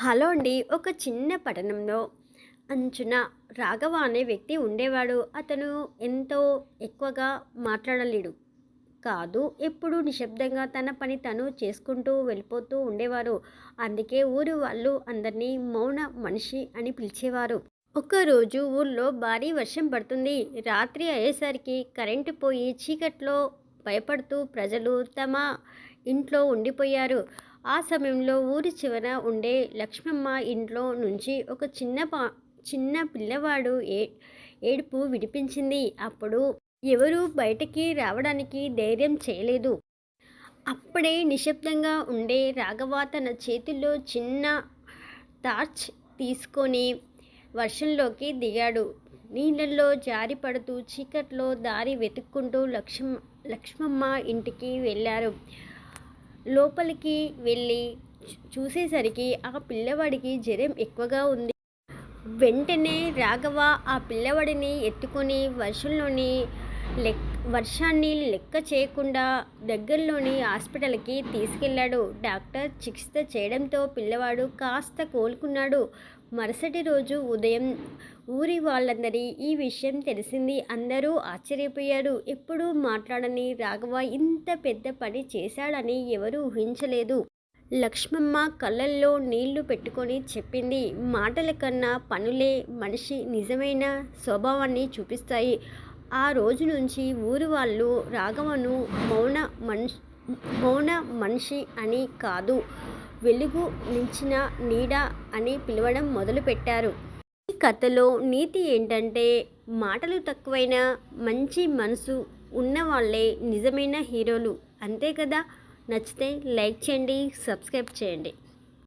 Hello అండి. ఒక చిన్న పట్టణంలో అంచున రాఘవ అనే వ్యక్తి ఉండేవాడు. అతను ఎంతో ఎక్కువగా మాట్లాడలేడు కాదు. ఎప్పుడూ నిశ్శబ్దంగా తన పని తను చేసుకుంటూ వెళ్ళిపోతూ ఉండేవారు. అందుకే ఊరు వాళ్ళు అందరినీ మౌన మనిషి అని పిలిచేవారు. ఒకరోజు ఊర్లో భారీ వర్షం పడుతుంది. రాత్రి అయ్యేసరికి కరెంటు పోయి చీకట్లో భయపడుతూ ప్రజలు తమ ఇంట్లో ఉండిపోయారు. ఆ సమయంలో ఊరి చివర ఉండే లక్ష్మమ్మ ఇంట్లో నుంచి ఒక చిన్న పిల్లవాడు ఏడుపు వినిపించింది. అప్పుడు ఎవరూ బయటికి రావడానికి ధైర్యం చేయలేదు. అప్పుడే నిశ్శబ్దంగా ఉండే రాఘవ తన చేతుల్లో చిన్న టార్చ్ తీసుకొని వర్షంలోకి దిగాడు. నీళ్ళల్లో జారిపడుతూ చీకట్లో దారి వెతుక్కుంటూ లక్ష్మమ్మ ఇంటికి వెళ్ళారు. లోపలికి వెళ్ళి చూసేసరికి ఆ పిల్లవాడికి జ్వరం ఎక్కువగా ఉంది. వెంటనే రాఘవ ఆ పిల్లవాడిని ఎత్తుకొని వర్షాన్ని లెక్క చేయకుండా దగ్గరలోని హాస్పిటల్కి తీసుకెళ్లాడు. డాక్టర్ చికిత్స చేయడంతో పిల్లవాడు కాస్త కోలుకున్నాడు. మరుసటి రోజు ఉదయం ఊరి వాళ్ళందరి ఈ విషయం తెలిసింది. అందరూ ఆశ్చర్యపోయారు. ఎప్పుడూ మాట్లాడని రాఘవ ఇంత పెద్ద పని చేశాడని ఎవరూ ఊహించలేదు. లక్ష్మమ్మ కళ్ళల్లో నీళ్లు పెట్టుకొని చెప్పింది, మాటల కన్నా పనులే మనిషి నిజమైన స్వభావాన్ని చూపిస్తాయి. ఆ రోజు నుంచి ఊరు వాళ్ళు రాఘవను మౌన మనిషి అని కాదు, వెలుగు నించిన నీడ అని పిలవడం మొదలుపెట్టారు. ఈ కథలో నీతి ఏంటంటే, మాటలు తక్కువైనా మంచి మనసు ఉన్నవాళ్లే నిజమైన హీరోలు. అంతే కదా. నచ్చితే లైక్ చేయండి, సబ్స్క్రైబ్ చేయండి.